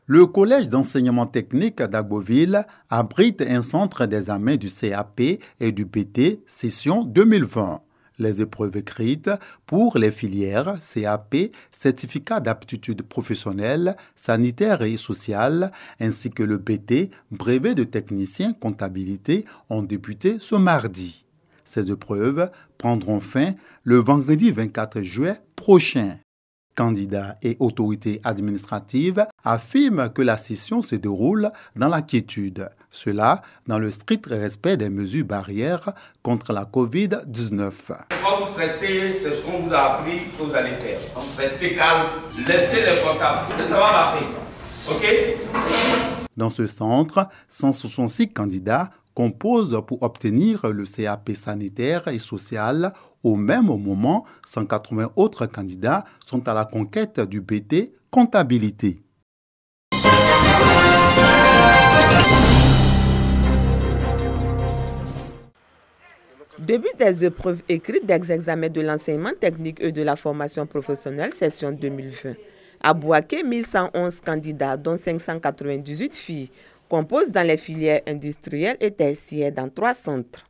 Le collège d'enseignement technique d'Agboville abrite un centre d'examen du CAP et du PT session 2020. Les épreuves écrites pour les filières CAP, certificat d'aptitude professionnelle, sanitaire et sociale, ainsi que le PT, brevet de technicien comptabilité, ont débuté ce mardi. Ces épreuves prendront fin le vendredi 24 juin prochain. Candidats et autorités administratives affirment que la session se déroule dans la quiétude. Cela dans le strict respect des mesures barrières contre la COVID-19. Quand vous stressez, c'est ce qu'on vous a appris que vous allez faire. Donc restez calme, laissez les portables et ça va marcher. OK? Dans ce centre, 166 candidats composent pour obtenir le CAP sanitaire et social. Au même moment, 180 autres candidats sont à la conquête du BT comptabilité. Début des épreuves écrites des examens de l'enseignement technique et de la formation professionnelle, session 2020. À Bouaké, 1111 candidats, dont 598 filles, composent dans les filières industrielles et tertiaires dans 3 centres.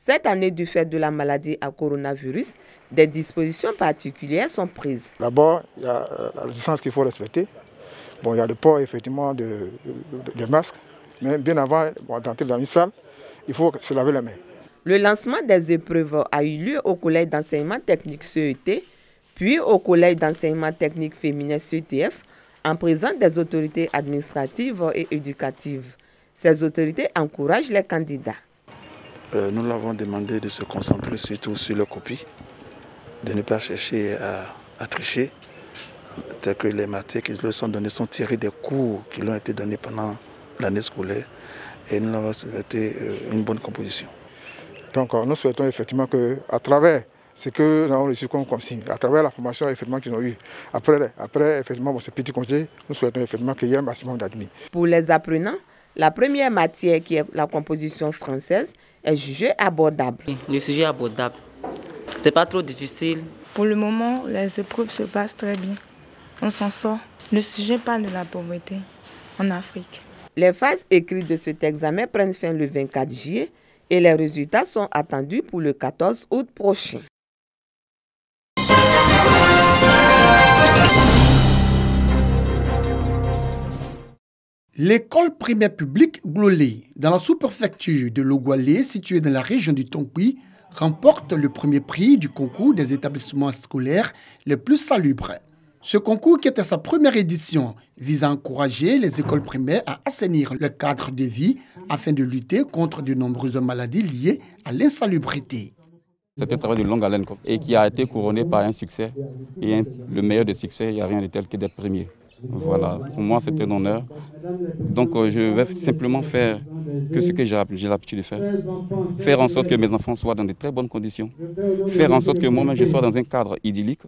Cette année, du fait de la maladie à coronavirus, des dispositions particulières sont prises. D'abord, il y a la distance qu'il faut respecter. Bon, il y a le port effectivement de masques, mais bien avant d'entrer dans une salle, il faut se laver les mains. Le lancement des épreuves a eu lieu au collège d'enseignement technique CET, puis au collège d'enseignement technique féminin CETF, en présence des autorités administratives et éducatives. Ces autorités encouragent les candidats. Nous leur avons demandé de se concentrer surtout sur leurs copies, de ne pas chercher à tricher, tel que les matières qui leur sont données sont tirées des cours qui leur ont été donnés pendant l'année scolaire, et nous leur avons souhaité une bonne composition. Donc nous souhaitons effectivement qu'à travers ce que nous avons reçu comme consigne, à travers la formation effectivement qu'ils ont eue, après effectivement ce petit congé, nous souhaitons effectivement qu'il y ait un maximum d'admis. Pour les apprenants, la première matière qui est la composition française est jugée abordable. Le sujet est abordable. C'est pas trop difficile. Pour le moment, les épreuves se passent très bien. On s'en sort. Le sujet parle de la pauvreté en Afrique. Les phases écrites de cet examen prennent fin le 24 juillet et les résultats sont attendus pour le 14 août prochain. L'école primaire publique Glolé, dans la sous-préfecture de Logoualé, située dans la région du Tonkouy, remporte le premier prix du concours des établissements scolaires les plus salubres. Ce concours, qui était sa première édition, vise à encourager les écoles primaires à assainir le cadre de vie afin de lutter contre de nombreuses maladies liées à l'insalubrité. C'est un travail de longue haleine et qui a été couronné par un succès. Et le meilleur des succès, il n'y a rien de tel que d'être premier. Voilà, pour moi c'est un honneur. Donc je vais simplement faire que ce que j'ai l'habitude de faire. Faire en sorte que mes enfants soient dans de très bonnes conditions. Faire en sorte que moi-même je sois dans un cadre idyllique.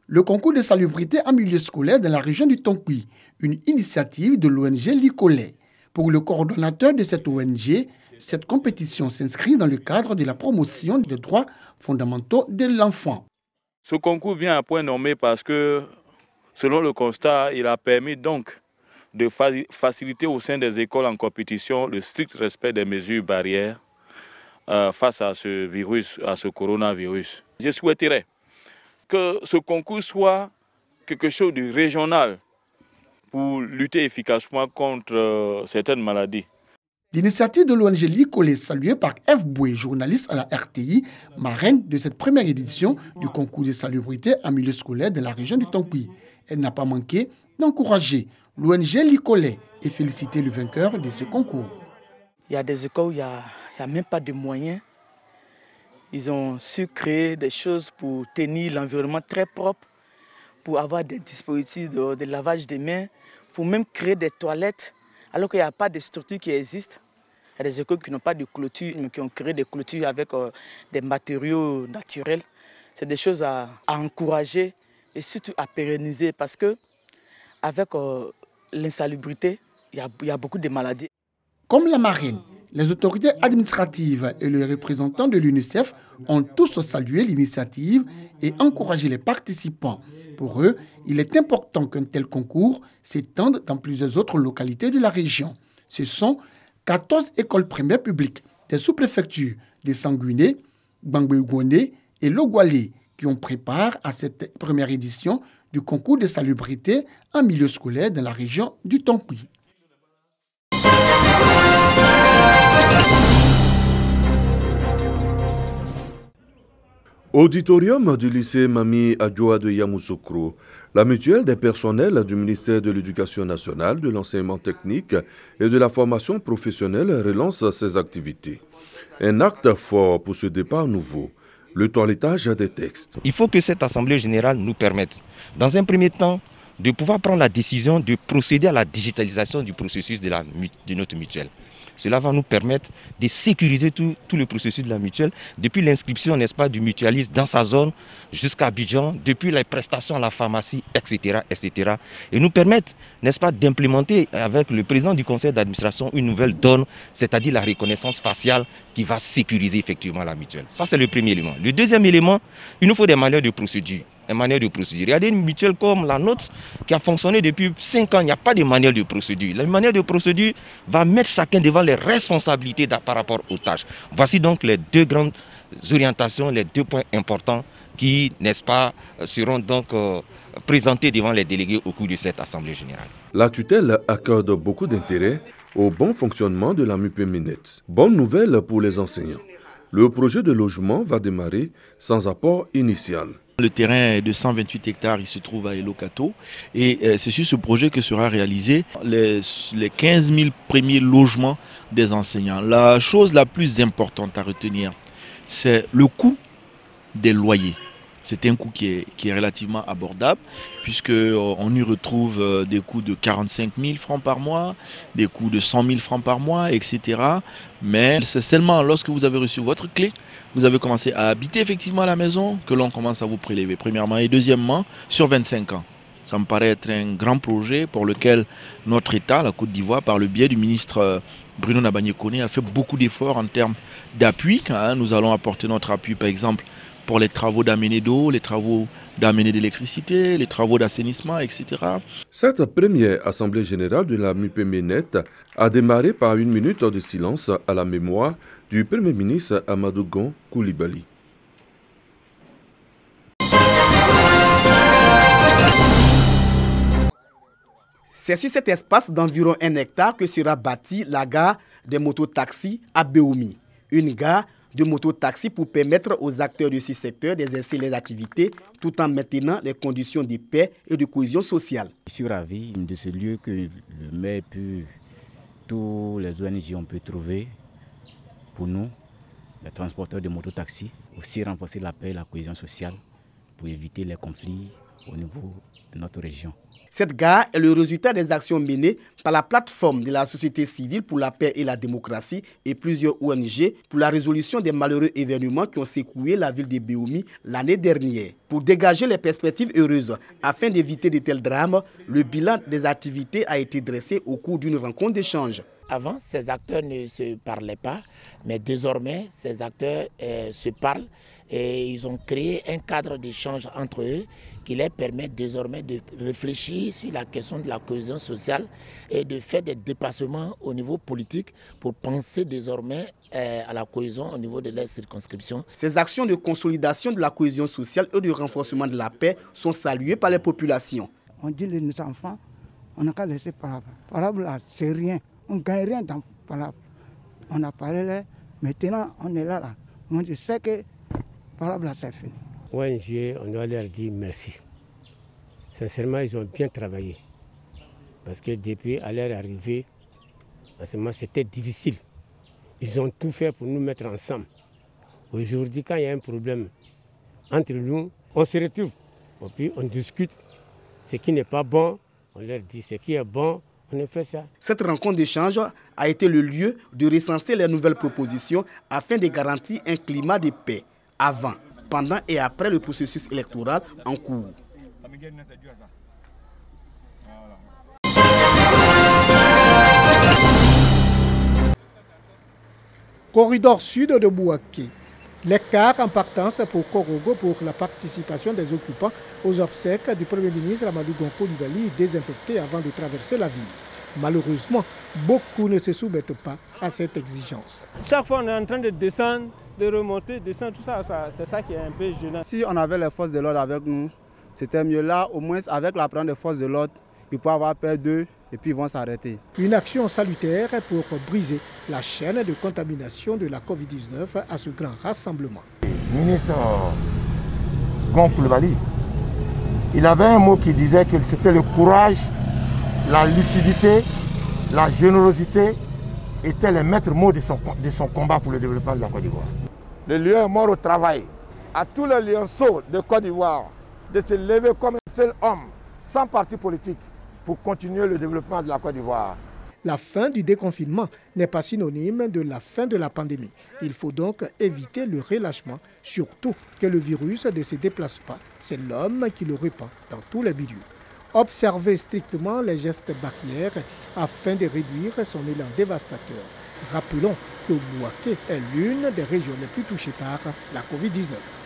Le concours de salubrité en milieu scolaire dans la région du Tonkouy, une initiative de l'ONG Licolé. Pour le coordonnateur de cette ONG, cette compétition s'inscrit dans le cadre de la promotion des droits fondamentaux de l'enfant. Ce concours vient à point nommé parce que, selon le constat, il a permis donc de faciliter au sein des écoles en compétition le strict respect des mesures barrières face à ce virus, à ce coronavirus. Je souhaiterais que ce concours soit quelque chose de régional pour lutter efficacement contre certaines maladies. L'initiative de l'ONG Licolé, saluée par F. Boué, journaliste à la RTI, marraine de cette première édition du concours de salubrité en milieu scolaire de la région du Tonkouy. Elle n'a pas manqué d'encourager l'ONG Licolé et féliciter le vainqueur de ce concours. Il y a des écoles où il n'y a même pas de moyens. Ils ont su créer des choses pour tenir l'environnement très propre, pour avoir des dispositifs de lavage des mains, pour même créer des toilettes, alors qu'il n'y a pas de structures qui existent. Il y a des écoles qui n'ont pas de clôture, mais qui ont créé des clôtures avec des matériaux naturels. C'est des choses à encourager et surtout à pérenniser parce que avec l'insalubrité, il y a beaucoup de maladies. Comme la marraine, Les autorités administratives et les représentants de l'UNICEF ont tous salué l'initiative et encouragé les participants. Pour eux, il est important qu'un tel concours s'étende dans plusieurs autres localités de la région. Ce sont 14 écoles primaires publiques des sous-préfectures de Sanguiné, Gbangbe-Ougoné et Logwalé qui ont pris part à cette première édition du concours de salubrité en milieu scolaire dans la région du Tonkpi. Auditorium du lycée Mami Adjoa de Yamoussoukro, la mutuelle des personnels du ministère de l'Éducation nationale, de l'enseignement technique et de la formation professionnelle relance ses activités. Un acte fort pour ce départ nouveau, le toilettage des textes. Il faut que cette Assemblée générale nous permette, dans un premier temps, de pouvoir prendre la décision de procéder à la digitalisation du processus de notre mutuelle. Cela va nous permettre de sécuriser tout le processus de la mutuelle, depuis l'inscription, n'est-ce pas, du mutualiste dans sa zone jusqu'à Abidjan, depuis les prestations à la pharmacie, etc., etc. Et nous permettre, n'est-ce pas, d'implémenter avec le président du conseil d'administration une nouvelle donne, c'est-à-dire la reconnaissance faciale qui va sécuriser effectivement la mutuelle. Ça, c'est le premier élément. Le deuxième élément, il nous faut des manuels de procédure. Regardez une mutuelle comme la nôtre qui a fonctionné depuis 5 ans, il n'y a pas de manuel de procédure. Le manuel de procédure va mettre chacun devant les responsabilités par rapport aux tâches. Voici donc les deux grandes orientations, les deux points importants qui, n'est-ce pas, seront donc présentés devant les délégués au cours de cette Assemblée générale. La tutelle accorde beaucoup d'intérêt au bon fonctionnement de la MUPEMINET. Bonne nouvelle pour les enseignants. Le projet de logement va démarrer sans apport initial. Le terrain de 128 hectares, il se trouve à Elokato et c'est sur ce projet que sera réalisé les 15 000 premiers logements des enseignants. La chose la plus importante à retenir, c'est le coût des loyers. C'est un coût qui est relativement abordable puisqu'on y retrouve des coûts de 45 000 francs par mois, des coûts de 100 000 francs par mois, etc. Mais c'est seulement lorsque vous avez reçu votre clé, vous avez commencé à habiter effectivement à la maison que l'on commence à vous prélever, premièrement. Et deuxièmement, sur 25 ans. Ça me paraît être un grand projet pour lequel notre État, la Côte d'Ivoire, par le biais du ministre Bruno Nabagné-Koné, a fait beaucoup d'efforts en termes d'appui. Nous allons apporter notre appui, par exemple, pour les travaux d'amener d'eau, les travaux d'amener d'électricité, les travaux d'assainissement, etc. Cette première Assemblée générale de la MUPEMINET a démarré par une minute de silence à la mémoire du Premier ministre Amadou Gon Coulibaly. C'est sur cet espace d'environ 1 hectare que sera bâtie la gare des mototaxis à Béoumi. Une gare de mototaxis pour permettre aux acteurs de ce secteur d'exercer les activités tout en maintenant les conditions de paix et de cohésion sociale. Je suis ravi de ce lieu que le maire peut, tous les ONG on peut trouver pour nous, les transporteurs de mototaxis, aussi renforcer la paix et la cohésion sociale pour éviter les conflits au niveau de notre région. Cette gare est le résultat des actions menées par la plateforme de la société civile pour la paix et la démocratie et plusieurs ONG pour la résolution des malheureux événements qui ont secoué la ville de Béoumi l'année dernière. Pour dégager les perspectives heureuses afin d'éviter de tels drames, le bilan des activités a été dressé au cours d'une rencontre d'échange. Avant, ces acteurs ne se parlaient pas, mais désormais, ces acteurs se parlent et ils ont créé un cadre d'échange entre eux qui leur permet désormais de réfléchir sur la question de la cohésion sociale et de faire des dépassements au niveau politique pour penser désormais à la cohésion au niveau de leur circonscription. Ces actions de consolidation de la cohésion sociale et de renforcement de la paix sont saluées par les populations. On dit que nos enfants, on n'a qu'à laisser parole. Parole, c'est rien. On ne gagne rien dans parole. On a parlé là, maintenant on est là. Moi je sais que parole, c'est fini. ONG, on doit leur dire merci. Sincèrement, ils ont bien travaillé. Parce que depuis à leur arrivée, à ce moment, c'était difficile. Ils ont tout fait pour nous mettre ensemble. Aujourd'hui, quand il y a un problème entre nous, on se retrouve. Et puis on discute. Ce qui n'est pas bon, on leur dit. Ce qui est bon, on fait ça. Cette rencontre d'échange a été le lieu de recenser les nouvelles propositions afin de garantir un climat de paix avant, pendant et après le processus électoral en cours. Corridor sud de Bouaké. Les cars en partance pour Korogo pour la participation des occupants aux obsèques du Premier ministre Amadou Gonko Coulibaly désinfectés avant de traverser la ville. Malheureusement, beaucoup ne se soumettent pas à cette exigence. Chaque fois, on est en train de descendre, de remonter, descendre, tout ça, c'est ça qui est un peu gênant. Si on avait les forces de l'ordre avec nous, c'était mieux. Là, au moins, avec la présence des forces de l'ordre, ils peuvent avoir peur d'eux et puis ils vont s'arrêter. Une action salutaire pour briser la chaîne de contamination de la Covid-19 à ce grand rassemblement. Le ministre Gonko Coulibaly, il avait un mot qui disait que c'était le courage, la lucidité, la générosité étaient les maîtres mots de son combat pour le développement de la Côte d'Ivoire. Le lion est mort au travail. À tous les lionceaux de Côte d'Ivoire de se lever comme un seul homme, sans parti politique, pour continuer le développement de la Côte d'Ivoire. La fin du déconfinement n'est pas synonyme de la fin de la pandémie. Il faut donc éviter le relâchement, surtout que le virus ne se déplace pas. C'est l'homme qui le répand dans tous les milieux. Observer strictement les gestes barrières afin de réduire son élan dévastateur. Rappelons que Bouaké est l'une des régions les plus touchées par la Covid-19.